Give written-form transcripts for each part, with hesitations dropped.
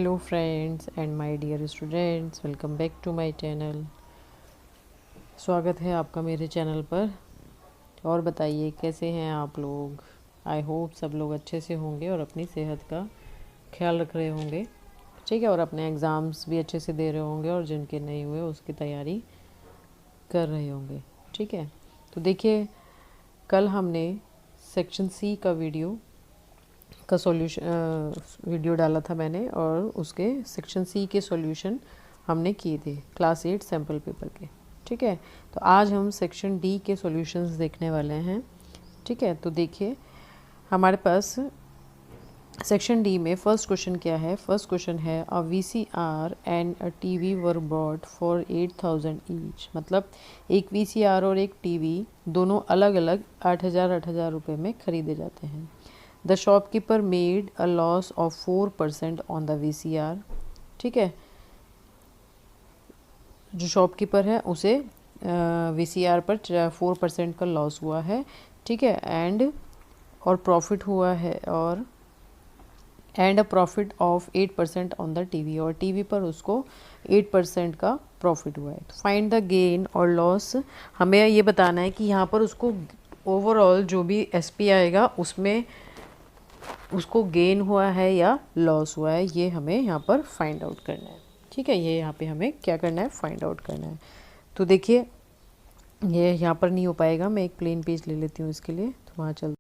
Hello friends and my dear students, welcome back to my channel. स्वागत है आपका मेरे चैनल पर। और बताइए कैसे हैं आप लोग। आई होप सब लोग अच्छे से होंगे और अपनी सेहत का ख्याल रख रहे होंगे, ठीक है। और अपने एग्ज़ाम्स भी अच्छे से दे रहे होंगे और जिनके नहीं हुए उसकी तैयारी कर रहे होंगे, ठीक है। तो देखिए, कल हमने सेक्शन सी का वीडियो डाला था मैंने, और उसके सेक्शन सी के सॉल्यूशन हमने किए थे क्लास 8 सैम्पल पेपर के, ठीक है। तो आज हम सेक्शन डी के सॉल्यूशंस देखने वाले हैं, ठीक है। तो देखिए, हमारे पास सेक्शन डी में फर्स्ट क्वेश्चन क्या है। फर्स्ट क्वेश्चन है a VCR and a TV were bought for 8,000 each. मतलब एक वीसीआर और एक टीवी दोनों अलग अलग 8,000 रुपये में ख़रीदे जाते हैं। The shopkeeper made a loss of 4% on the VCR, ठीक है। जो शॉपकीपर है उसे वीसीआर पर 4% का लॉस हुआ है, ठीक है। और प्रॉफिट हुआ है, और a profit of 8% on the TV, और टीवी पर उसको 8% का प्रॉफिट हुआ है। तो फाइंड द गेन और लॉस, हमें ये बताना है कि यहाँ पर उसको ओवरऑल जो भी एसपी आएगा उसमें उसको गेन हुआ है या लॉस हुआ है, ये हमें यहाँ पर फाइंड आउट करना है, ठीक है। ये यहाँ पे हमें क्या करना है, फाइंड आउट करना है। तो देखिए, ये यहाँ पर नहीं हो पाएगा, मैं एक प्लेन पेज ले लेती हूँ इसके लिए, तो वहाँ चल।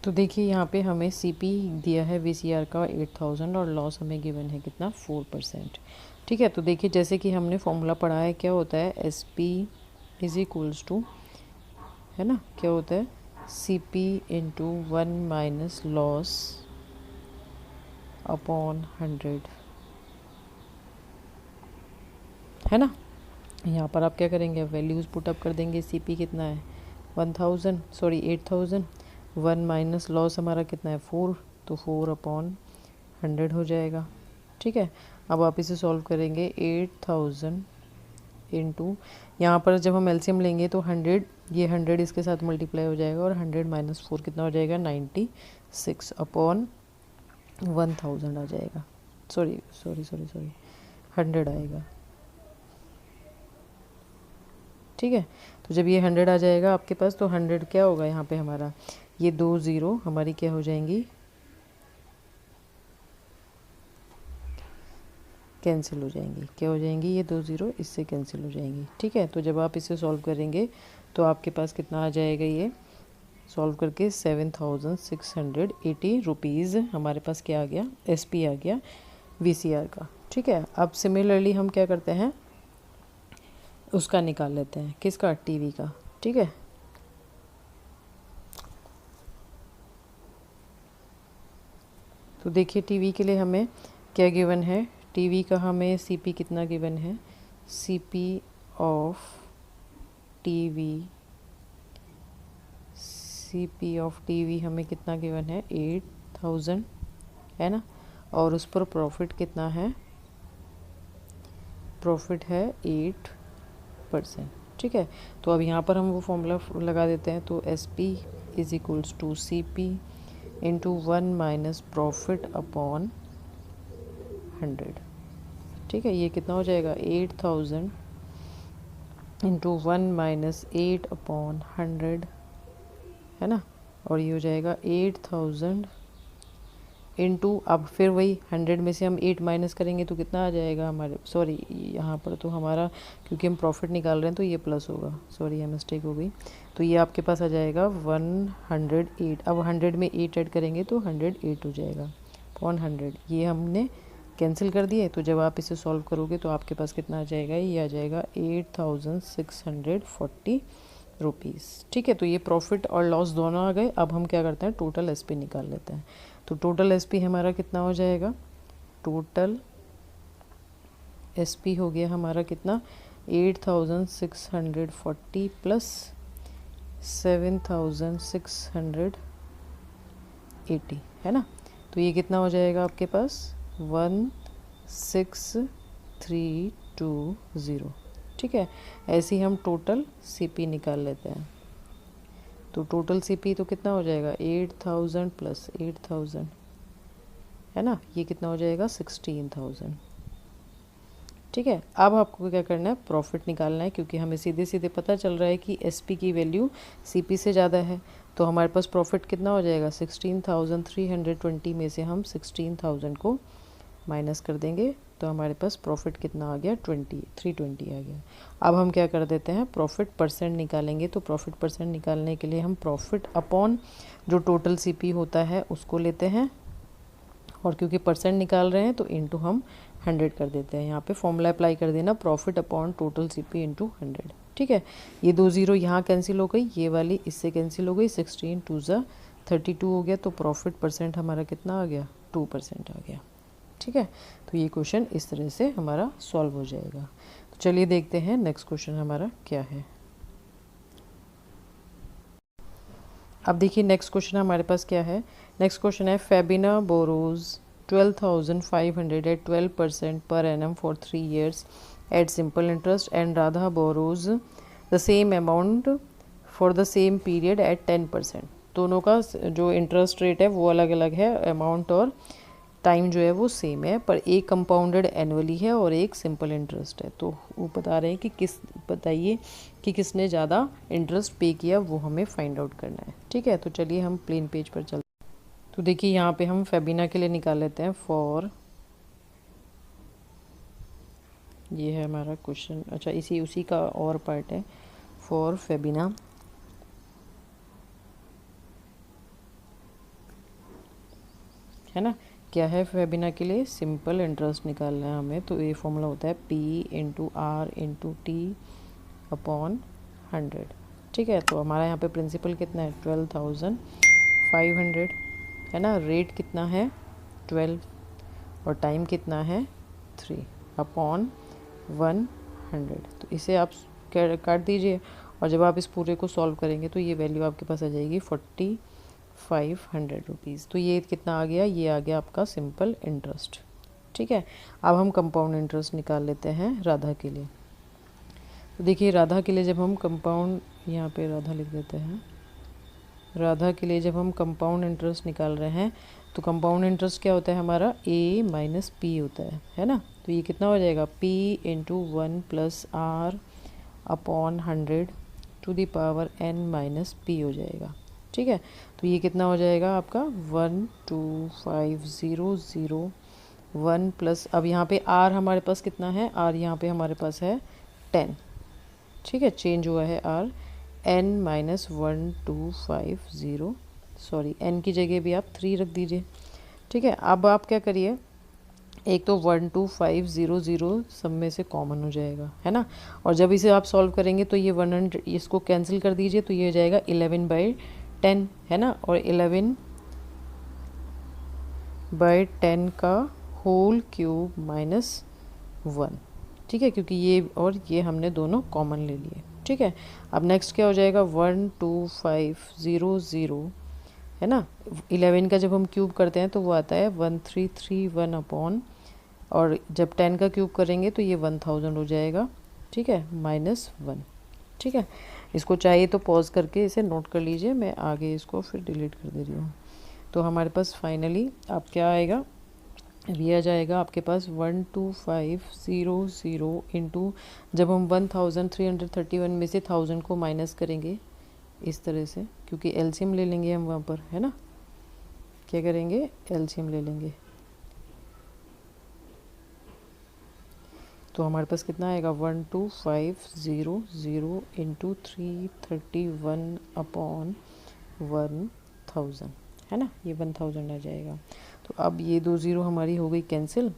तो देखिए, यहाँ पे हमें सीपी दिया है वीसीआर का 8,000 और लॉस हमें गिवन है कितना, 4%, ठीक है। तो देखिए, जैसे कि हमने फॉर्मूला पढ़ा है, क्या होता है, S P is equals to, है ना, क्या होता है, C P into 1 minus loss upon 100, है ना। यहाँ पर आप क्या करेंगे, वैल्यूज़ पुटअप कर देंगे। सीपी कितना है 8,000 1 माइनस लॉस हमारा कितना है 4, तो 4/100 हो जाएगा, ठीक है। अब आप इसे सॉल्व करेंगे 8,000 इंटू, यहाँ पर जब हम एलसीएम लेंगे तो 100, ये 100 इसके साथ मल्टीप्लाई हो जाएगा, और 100 माइनस 4 कितना हो जाएगा, 96/1000 आ जाएगा। सॉरी 100 आएगा, ठीक है। तो जब ये 100 आ जाएगा आपके पास, तो 100 क्या होगा, यहाँ पे हमारा ये 2 ज़ीरो हमारी क्या हो जाएंगी, कैंसिल हो जाएंगी। क्या हो जाएंगी, ये 2 ज़ीरो इससे कैंसिल हो जाएंगी, ठीक है। तो जब आप इसे सॉल्व करेंगे तो आपके पास कितना आ जाएगा, ये सॉल्व करके 7,680 रुपीज़ हमारे पास क्या आ गया, एसपी आ गया वीसीआर का, ठीक है। अब सिमिलरली हम क्या करते हैं, उसका निकाल लेते हैं, किसका, टीवी का, ठीक है। तो देखिए, टीवी के लिए हमें क्या गिवन है, टीवी का हमें सीपी कितना गिवन है, सीपी ऑफ टीवी हमें कितना गिवन है, 8,000, है ना। और उस पर प्रॉफिट कितना है, प्रॉफिट है 8%, ठीक है। तो अब यहाँ पर हम वो फॉर्मूला लगा देते हैं। तो S P is equals to C P into 1 minus profit upon 100, ठीक है। ये कितना हो जाएगा, 8,000 इंटू 1 माइनस 8/100, है ना। और ये हो जाएगा 8,000 इंटू, अब फिर वही 100 में से हम 8 माइनस करेंगे तो कितना आ जाएगा हमारे, सॉरी यहाँ पर तो हमारा, क्योंकि हम प्रॉफिट निकाल रहे हैं तो ये प्लस होगा, सॉरी ये मिस्टेक हो गई। तो ये आपके पास आ जाएगा 108। अब 100 में 8 ऐड करेंगे तो 108 हो जाएगा अपॉन 100, ये हमने कैंसिल कर दिए। तो जब आप इसे सॉल्व करोगे तो आपके पास कितना आ जाएगा, ये आ जाएगा 8,640 रुपीज़, ठीक है। तो ये प्रॉफिट और लॉस दोनों आ गए। अब हम क्या करते हैं, टोटल एसपी निकाल लेते हैं। तो टोटल एसपी हमारा कितना हो जाएगा, टोटल एसपी हो गया हमारा कितना, 8,640 प्लस 7,680, है ना। तो ये कितना हो जाएगा आपके पास, 16,320, ठीक है। ऐसे ही हम टोटल सीपी निकाल लेते हैं। तो टोटल सीपी तो कितना हो जाएगा, 8,000 प्लस 8,000, है ना, ये कितना हो जाएगा 16,000। ठीक है, अब आपको क्या करना है, प्रॉफिट निकालना है, क्योंकि हमें सीधे सीधे पता चल रहा है कि एसपी की वैल्यू सीपी से ज़्यादा है। तो हमारे पास प्रॉफिट कितना हो जाएगा, 16,320 में से हम 16,000 को माइनस कर देंगे, तो हमारे पास प्रॉफिट कितना आ गया, 320 आ गया। अब हम क्या कर देते हैं, प्रॉफिट परसेंट निकालेंगे। तो प्रॉफिट परसेंट निकालने के लिए हम प्रॉफिट अपॉन जो टोटल सीपी होता है उसको लेते हैं, और क्योंकि परसेंट निकाल रहे हैं तो इंटू हम 100 कर देते हैं। यहाँ पे फॉर्मूला अप्लाई कर देना, profit upon total CP into 100। ठीक है, ये 2 ज़ीरो यहाँ कैंसिल हो गई, ये वाली इससे कैंसिल हो गई, 16 2 ज़ा 32 हो गया। तो प्रॉफिट परसेंट हमारा कितना आ गया, 2% आ गया। ठीक है, तो ये क्वेश्चन इस तरह से हमारा सॉल्व हो जाएगा। तो चलिए देखते हैं नेक्स्ट क्वेश्चन हमारा क्या है। अब देखिए नेक्स्ट क्वेश्चन हमारे पास क्या है। नेक्स्ट क्वेश्चन है, Febina borrows 12,500 at 12% per annum for 3 years at simple interest, and Radha borrows the same amount for the same period at 10%। दोनों का जो इंटरेस्ट रेट है वो अलग अलग है, अमाउंट और टाइम जो है वो सेम है, पर एक कंपाउंडेड एनुअली है और एक सिंपल इंटरेस्ट है। तो वो बता रहे हैं कि बताइए कि किसने ज़्यादा इंटरेस्ट पे किया, वो हमें फाइंड आउट करना है। ठीक है, तो चलिए हम प्लेन पेज पर चलते हैं। तो देखिए यहाँ पे हम फेबिना के लिए निकाल लेते हैं, फॉर, ये है हमारा क्वेश्चन, अच्छा उसी का और पार्ट है, फॉर फेबिना है ना। क्या है, फेबिना के लिए सिंपल इंटरेस्ट निकालना है हमें। तो ये फॉर्मूला होता है P into R into T upon 100। ठीक है, तो हमारा यहाँ पे प्रिंसिपल कितना है, 12,500 है ना, रेट कितना है 12, और टाइम कितना है 3 अपॉन 100। तो इसे आप काट दीजिए, और जब आप इस पूरे को सॉल्व करेंगे तो ये वैल्यू आपके पास आ जाएगी 4,500 रुपीज़। तो ये कितना आ गया, ये आ गया आपका सिंपल इंटरेस्ट। ठीक है, अब हम कंपाउंड इंटरेस्ट निकाल लेते हैं राधा के लिए। तो देखिए राधा के लिए जब हम कंपाउंड, यहाँ पे राधा लिख देते हैं, राधा के लिए जब हम कंपाउंड इंटरेस्ट निकाल रहे हैं तो कंपाउंड इंटरेस्ट क्या होता है हमारा, a माइनस पी होता है ना। तो ये कितना हो जाएगा, p into 1 plus R upon 100 to the power n minus P हो जाएगा। ठीक है, तो ये कितना हो जाएगा आपका 12500 प्लस, अब यहाँ पे r हमारे पास कितना है, r यहाँ पे हमारे पास है 10। ठीक है, चेंज हुआ है r, n minus 1250, sorry n की जगह भी आप 3 रख दीजिए। ठीक है, अब आप क्या करिए, एक तो 12500 सब में से कॉमन हो जाएगा, है ना, और जब इसे आप सॉल्व करेंगे तो ये 100 इसको कैंसिल कर दीजिए, तो ये हो जाएगा 11/10 है ना, और 11/10 का होल क्यूब माइनस 1। ठीक है, क्योंकि ये और ये हमने दोनों कॉमन ले लिए। ठीक है, अब नेक्स्ट क्या हो जाएगा, 12500 है ना, 11 का जब हम क्यूब करते हैं तो वो आता है 1331 अपॉन, और जब 10 का क्यूब करेंगे तो ये 1000 हो जाएगा। ठीक है, माइनस 1। ठीक है, इसको चाहिए तो पॉज करके इसे नोट कर लीजिए, मैं आगे इसको फिर डिलीट कर दे रही हूँ। तो हमारे पास फाइनली अब क्या आएगा, ये आ जाएगा आपके पास 12500 इंटू, जब हम 1331 में से 1000 को माइनस करेंगे इस तरह से, क्योंकि एलसीएम ले लेंगे हम वहाँ पर, है ना, क्या करेंगे, एलसीएम ले लेंगे। तो हमारे पास कितना आएगा, 12500 इंटू 331 अपॉन 1000 है ना, ये 1000 आ जाएगा। तो अब ये 2 ज़ीरो हमारी हो गई कैंसिल।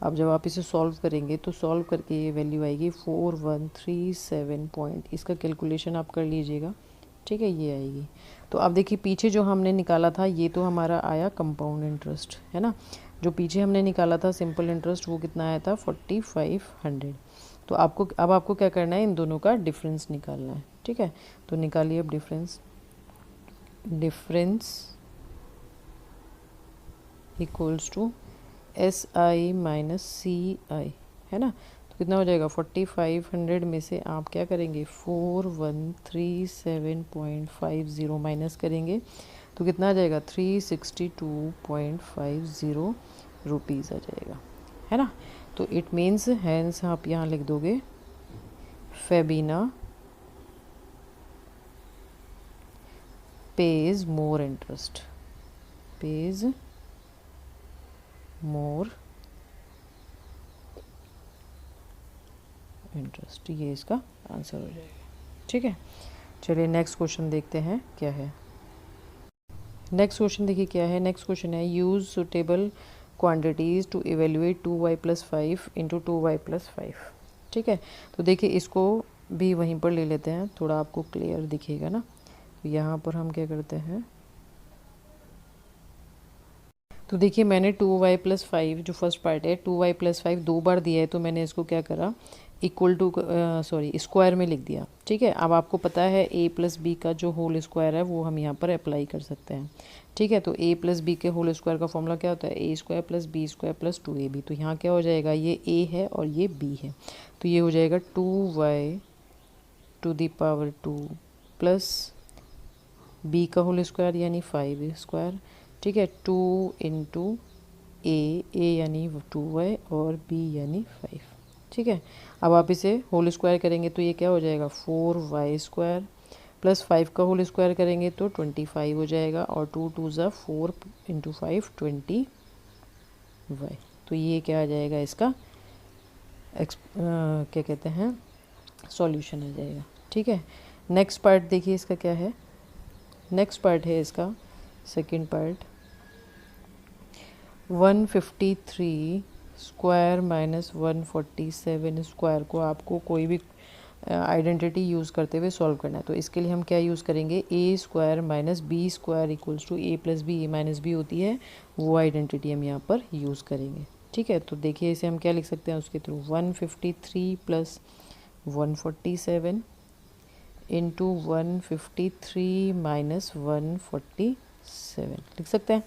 अब जब आप इसे सॉल्व करेंगे तो सॉल्व करके ये वैल्यू आएगी 4137 पॉइंट, इसका कैलकुलेशन आप कर लीजिएगा। ठीक है, ये आएगी। तो अब देखिए पीछे जो हमने निकाला था ये तो हमारा आया कंपाउंड इंटरेस्ट, है ना, जो पीछे हमने निकाला था सिंपल इंटरेस्ट वो कितना आया था 4500। तो अब आपको क्या करना है, इन दोनों का डिफरेंस निकालना है। ठीक है, तो निकालिए अब डिफरेंस इक्वल्स टू SI माइनस CI, है ना। तो कितना हो जाएगा, 4500 में से आप क्या करेंगे, 4137.50 माइनस करेंगे तो कितना आ जाएगा 362.50 रुपीज़ आ जाएगा, है ना। तो इट मीन्स हैंस आप यहाँ लिख दोगे Febina page more interest, page more interest, ये इसका आंसर हो जाएगा। ठीक है, चलिए नेक्स्ट क्वेश्चन देखते हैं क्या है। नेक्स्ट क्वेश्चन देखिए क्या है। नेक्स्ट क्वेश्चन है use suitable quantities to evaluate 2y+5 into 2y+5। ठीक है, तो देखिए इसको भी वहीं पर ले लेते हैं, थोड़ा आपको क्लियर दिखेगा ना। तो यहाँ पर हम क्या करते हैं, तो देखिए मैंने 2y+5 जो फर्स्ट पार्ट है 2y+5 दो बार दिया है, तो मैंने इसको क्या करा इक्वल टू स्क्वायर में लिख दिया। ठीक है, अब आपको पता है a+b का जो होल स्क्वायर है वो हम यहाँ पर अप्लाई कर सकते हैं। ठीक है, तो a+b के होल स्क्वायर का फॉर्मूला क्या होता है a² + b² + 2ab। तो यहाँ क्या हो जाएगा, ये a है और ये b है, तो ये हो जाएगा 2y² प्लस b का होल स्क्वायर यानी 5a²। ठीक है, 2 इंटू a यानी 2y और b यानी 5। ठीक है, अब आप इसे होल स्क्वायर करेंगे तो ये क्या हो जाएगा 4y² प्लस 5 का होल स्क्वायर करेंगे तो 25 हो जाएगा, और 2 2 ज़ा 4 इंटू 5 20y। तो ये क्या आ जाएगा इसका क्या कहते हैं सॉल्यूशन आ जाएगा। ठीक है, नेक्स्ट पार्ट देखिए इसका क्या है। नेक्स्ट पार्ट है इसका second part 153 square minus 147 square को आपको कोई भी आइडेंटिटी यूज़ करते हुए सॉल्व करना है। तो इसके लिए हम क्या यूज़ करेंगे, a² minus b² equals to a + b, a - b होती है, वो आइडेंटिटी हम यहाँ पर यूज़ करेंगे। ठीक है, तो देखिए इसे हम क्या लिख सकते हैं उसके थ्रू 153 प्लस 147 इंटू 153 माइनस 147 लिख सकते हैं।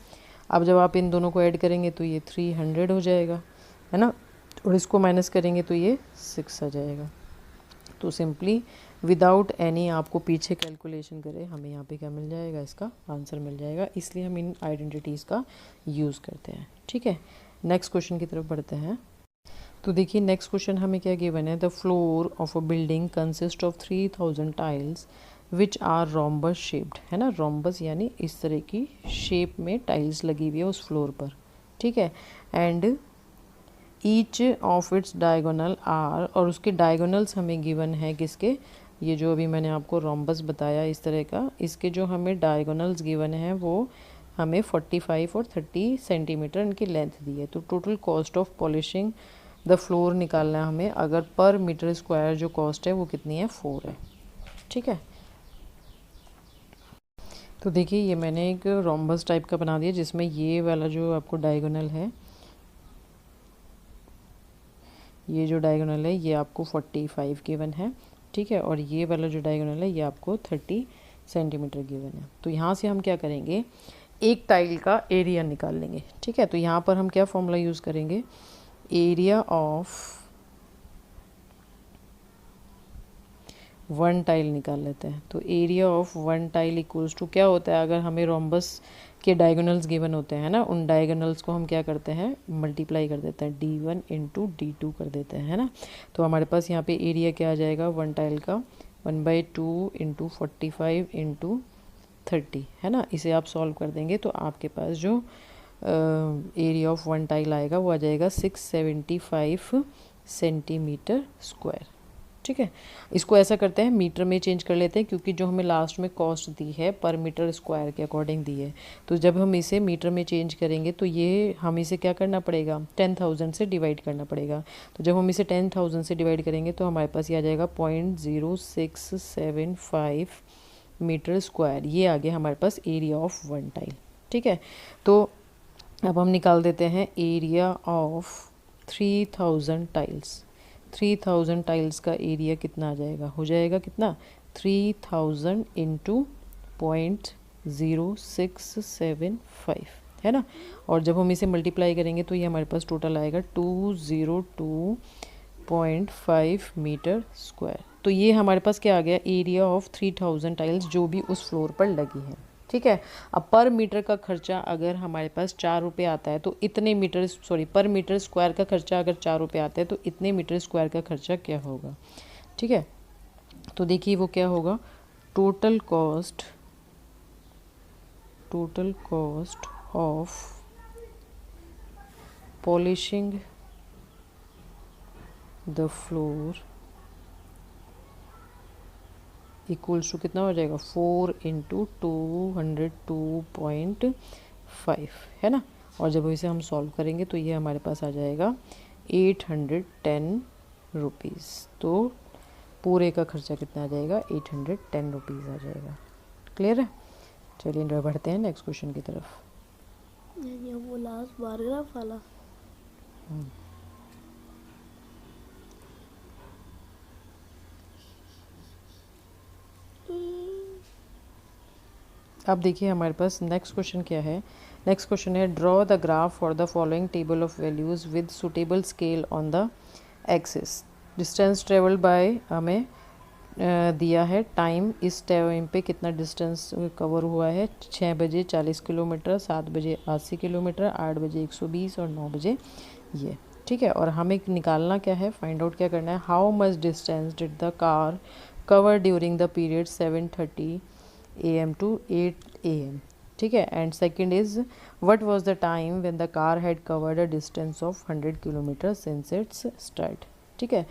अब जब आप इन दोनों को ऐड करेंगे तो ये 300 हो जाएगा, है ना, और इसको माइनस करेंगे तो ये 6 आ जाएगा। तो सिंपली विदाउट एनी आपको पीछे कैलकुलेशन करे हमें यहाँ पे क्या मिल जाएगा, इसका आंसर मिल जाएगा। इसलिए हम इन आइडेंटिटीज़ का यूज़ करते हैं। ठीक है, नेक्स्ट क्वेश्चन की तरफ बढ़ते हैं। तो देखिए नेक्स्ट क्वेश्चन हमें क्या गिवन है, the floor of a building consist of 3000 tiles which are rhombus shaped, है ना, रोम्बस यानी इस तरह की शेप में टाइल्स लगी हुई है उस फ्लोर पर। ठीक है, and each of its diagonal are, और उसके डायगोनल्स हमें गिवन है किसके, ये जो अभी मैंने आपको रोम्बस बताया इस तरह का, इसके जो हमें डायगोनल्स गिवन हैं वो हमें 45 और 30 सेंटीमीटर इनकी लेंथ दी है। तो total cost of polishing the floor निकालना है हमें, अगर पर मीटर स्क्वायर जो कॉस्ट है वो कितनी है 4 है। ठीक है, तो देखिए ये मैंने एक रोम्बस टाइप का बना दिया जिसमें ये वाला जो आपको डायगोनल है, ये जो डायगोनल है ये आपको 45 गिवन है। ठीक है, और ये वाला जो डायगोनल है ये आपको 30 सेंटीमीटर गिवन है। तो यहाँ से हम क्या करेंगे, एक टाइल का एरिया निकाल लेंगे। ठीक है, तो यहाँ पर हम क्या फॉर्मूला यूज़ करेंगे, एरिया ऑफ वन टाइल निकाल लेते हैं। तो area of one tile equals to क्या होता है, अगर हमें रोम्बस के डायगोनल्स गिवन होते हैं ना, उन डायगोनल्स को हम क्या करते हैं मल्टीप्लाई कर देते हैं, d1 इंटू d2 कर देते हैं, है ना। तो हमारे पास यहाँ पे एरिया क्या आ जाएगा वन टाइल का 1/2 इंटू 45 इंटू 30, है ना। इसे आप सॉल्व कर देंगे तो आपके पास जो एरिया ऑफ वन टाइल आएगा वो आ जाएगा 675 सेंटीमीटर स्क्वायर। ठीक है, इसको ऐसा करते हैं मीटर में चेंज कर लेते हैं, क्योंकि जो हमें लास्ट में कॉस्ट दी है पर मीटर स्क्वायर के अकॉर्डिंग दी है। तो जब हम इसे मीटर में चेंज करेंगे तो ये हम इसे क्या करना पड़ेगा 10,000 से डिवाइड करना पड़ेगा। तो जब हम इसे 10,000 से डिवाइड करेंगे तो हमारे पास ये आ जाएगा 0.0675 मीटर स्क्वायर। ये आ गया हमारे पास एरिया ऑफ वन टाइल। ठीक है, तो अब हम निकाल देते हैं एरिया ऑफ 3000 टाइल्स। 3000 टाइल्स का एरिया कितना आ जाएगा, हो जाएगा कितना 3000 इंटू 0.0675, है ना। और जब हम इसे मल्टीप्लाई करेंगे तो ये हमारे पास टोटल आएगा 202.5 मीटर स्क्वायर। तो ये हमारे पास क्या आ गया एरिया ऑफ 3000 टाइल्स जो भी उस फ्लोर पर लगी है। ठीक है। अब पर मीटर का खर्चा अगर हमारे पास 4 रुपये आता है तो इतने मीटर, सॉरी, पर मीटर स्क्वायर का खर्चा अगर 4 रुपये आता है तो इतने मीटर स्क्वायर का खर्चा क्या होगा। ठीक है, तो देखिए वो क्या होगा, total cost of polishing the floor equals to कितना हो जाएगा, 4 इंटू 202.5, है ना। और जब इसे हम सॉल्व करेंगे तो ये हमारे पास आ जाएगा 810 रुपीज़। तो पूरे का खर्चा कितना आ जाएगा, 810 रुपीज़ आ जाएगा। क्लियर है। चलिए बढ़ते हैं नेक्स्ट क्वेश्चन की तरफ। ये वो लास्ट पैराग्राफ वाला। अब देखिए हमारे पास नेक्स्ट क्वेश्चन क्या है। नेक्स्ट क्वेश्चन है, draw the graph for the following table of values with suitable scale on the axis. Distance travel by हमें दिया है, टाइम, इस टाइम पे कितना डिस्टेंस कवर हुआ है, 6 बजे 40 किलोमीटर, 7 बजे 80 किलोमीटर, 8 बजे 120 और 9 बजे ये। ठीक है, और हमें निकालना क्या है, फाइंड आउट क्या करना है, how much distance did the car cover during the period 7:30 AM to 8 AM। ठीक है, and second is what was the time when the car had covered a distance of 100 kilometre since it's start. ठीक है,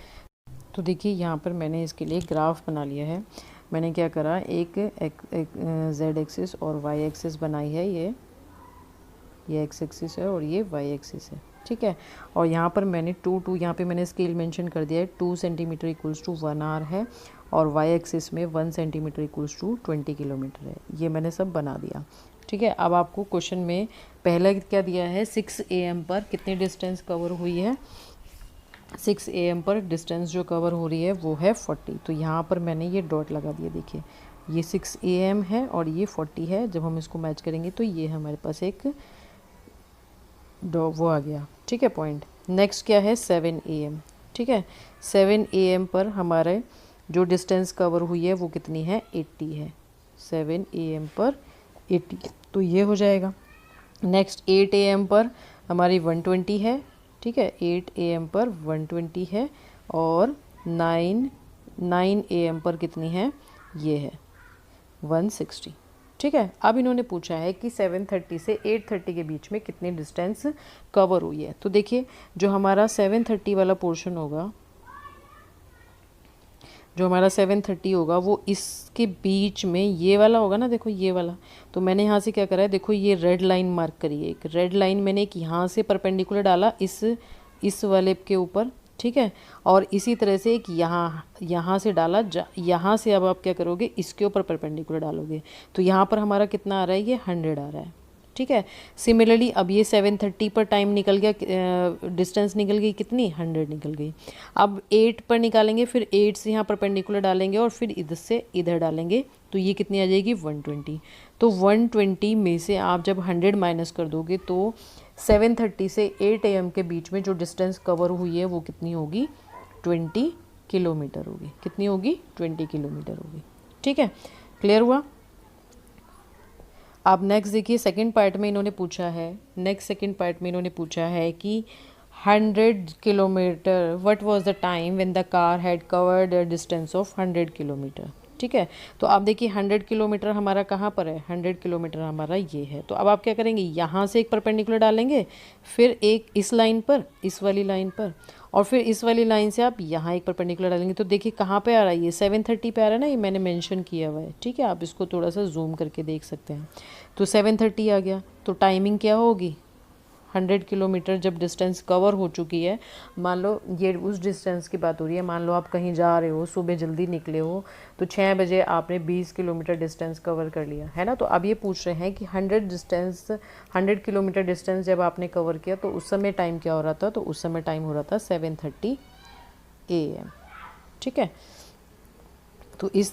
तो देखिए यहाँ पर मैंने इसके लिए ग्राफ बना लिया है। मैंने क्या करा, एक जेड एक्सिस और वाई एक्सिस बनाई है, ये एक्स एक्सिस है और ये वाई एक्सिस है। ठीक है, और यहाँ पर मैंने 2 यहाँ पे मैंने स्केल मेंशन कर दिया है, 2 सेंटीमीटर इक्वल्स टू 1 आवर है, और वाई एक्सिस में 1 सेंटीमीटर इक्वल्स टू 20 किलोमीटर है। ये मैंने सब बना दिया। ठीक है, अब आपको क्वेश्चन में पहला क्या दिया है, 6 AM पर कितनी डिस्टेंस कवर हुई है, 6 AM पर डिस्टेंस जो कवर हो रही है वो है 40। तो यहाँ पर मैंने ये डॉट लगा दिया, देखिए ये 6 AM है और ये 40 है। जब हम इसको मैच करेंगे तो ये हमारे पास एक वो आ गया। ठीक है, पॉइंट। नेक्स्ट क्या है, 7 AM। ठीक है, 7 AM पर हमारे जो डिस्टेंस कवर हुई है वो कितनी है, 80 है। 7 AM पर 80, तो ये हो जाएगा। नेक्स्ट 8 AM पर हमारी 120 है। ठीक है, 8 AM पर 120 है, और 9 AM पर कितनी है, ये है 160। ठीक है, अब इन्होंने पूछा है कि 7:30 से 8:30 के बीच में कितनी डिस्टेंस कवर हुई है। तो देखिए जो हमारा 7:30 वाला पोर्शन होगा, जो हमारा 7:30 होगा वो इसके बीच में ये वाला होगा ना, देखो ये वाला। तो मैंने यहाँ से क्या करा है, देखो ये रेड लाइन मार्क करी है, एक रेड लाइन मैंने एक यहाँ से परपेंडिकुलर डाला इस वाले के ऊपर। ठीक है, और इसी तरह से एक यहाँ से डाला, यहाँ से अब आप क्या करोगे, इसके ऊपर परपेंडिकुलर डालोगे। तो यहाँ पर हमारा कितना आ रहा है, ये 100 आ रहा है। ठीक है, सिमिलरली अब ये 7:30 पर टाइम निकल गया, डिस्टेंस निकल गई कितनी, 100 निकल गई। अब 8 पर निकालेंगे, फिर 8 से यहाँ परपेंडिकुलर डालेंगे और फिर इधर से इधर डालेंगे, तो ये कितनी आ जाएगी, 120। तो 120 में से आप जब 100 माइनस कर दोगे तो 7:30 से 8 AM के बीच में जो डिस्टेंस कवर हुई है वो कितनी होगी, 20 किलोमीटर होगी। कितनी होगी, 20 किलोमीटर होगी। ठीक है, क्लियर हुआ। अब नेक्स्ट देखिए, सेकंड पार्ट में इन्होंने पूछा है, सेकंड पार्ट में इन्होंने पूछा है कि 100 kilometre, what was the time when the car had covered a distance of 100 kilometre. ठीक है, तो आप देखिए 100 किलोमीटर हमारा कहाँ पर है, 100 किलोमीटर हमारा ये है। तो अब आप क्या करेंगे, यहाँ से एक परपेंडिकुलर डालेंगे, फिर एक इस लाइन पर, इस वाली लाइन पर, और फिर इस वाली लाइन से आप यहाँ एक परपेंडिकुलर डालेंगे। तो देखिए कहाँ पे आ रहा है, ये 7:30 पे आ रहा है ना, ये मैंने मेंशन किया हुआ है। ठीक है, आप इसको थोड़ा सा जूम करके देख सकते हैं। तो 7:30 आ गया, तो टाइमिंग क्या होगी, 100 किलोमीटर जब डिस्टेंस कवर हो चुकी है, मान लो ये उस डिस्टेंस की बात हो रही है, मान लो आप कहीं जा रहे हो, सुबह जल्दी निकले हो, तो 6 बजे आपने 20 किलोमीटर डिस्टेंस कवर कर लिया है ना। तो अब ये पूछ रहे हैं कि 100 किलोमीटर डिस्टेंस जब आपने कवर किया तो उस समय टाइम क्या हो रहा था, तो उस समय टाइम हो रहा था 7:30 AM। ठीक है, तो इस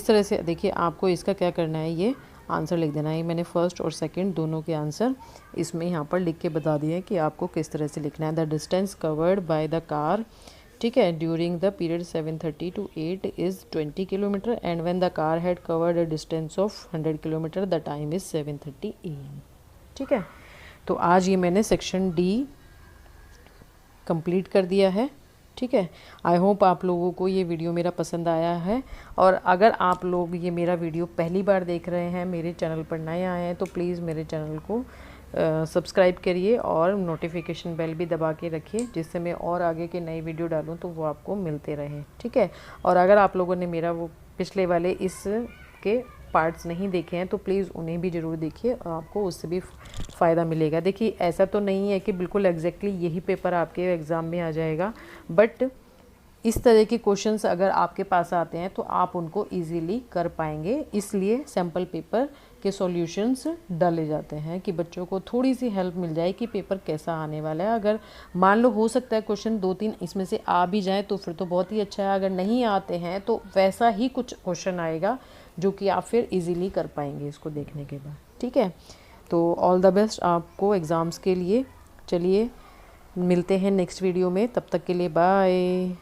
तरह से देखिए आपको इसका क्या करना है, ये आंसर लिख देना है। मैंने फर्स्ट और सेकंड दोनों के आंसर इसमें यहाँ पर लिख के बता दिए हैं कि आपको किस तरह से लिखना है। The distance covered by the car ठीक है, during the period 7:30 to 8 is 20 kilometre and when the car had covered a distance of 100 kilometre the time is 7:30 AM। ठीक है, तो आज ये मैंने सेक्शन डी कंप्लीट कर दिया है। ठीक है, आई होप आप लोगों को ये वीडियो मेरा पसंद आया है, और अगर आप लोग ये मेरा वीडियो पहली बार देख रहे हैं, मेरे चैनल पर नए आए हैं, तो प्लीज़ मेरे चैनल को सब्सक्राइब करिए और नोटिफिकेशन बेल भी दबा के रखिए, जिससे मैं और आगे के नए वीडियो डालूं तो वो आपको मिलते रहें। ठीक है, और अगर आप लोगों ने मेरा वो पिछले वाले इसके पार्ट्स नहीं देखे हैं तो प्लीज़ उन्हें भी ज़रूर देखिए, और आपको उससे भी फ़ायदा मिलेगा। देखिए, ऐसा तो नहीं है कि बिल्कुल एग्जैक्टली यही पेपर आपके एग्ज़ाम में आ जाएगा, बट इस तरह के क्वेश्चंस अगर आपके पास आते हैं तो आप उनको इजीली कर पाएंगे, इसलिए सैम्पल पेपर के सॉल्यूशंस डाले जाते हैं कि बच्चों को थोड़ी सी हेल्प मिल जाए कि पेपर कैसा आने वाला है। अगर मान लो हो सकता है क्वेश्चन 2-3 इसमें से आ भी जाए तो फिर तो बहुत ही अच्छा है, अगर नहीं आते हैं तो वैसा ही कुछ क्वेश्चन आएगा जो कि आप फिर इजीली कर पाएंगे इसको देखने के बाद। ठीक है, तो ऑल द बेस्ट आपको एग्ज़ाम्स के लिए। चलिए मिलते हैं नेक्स्ट वीडियो में, तब तक के लिए बाय।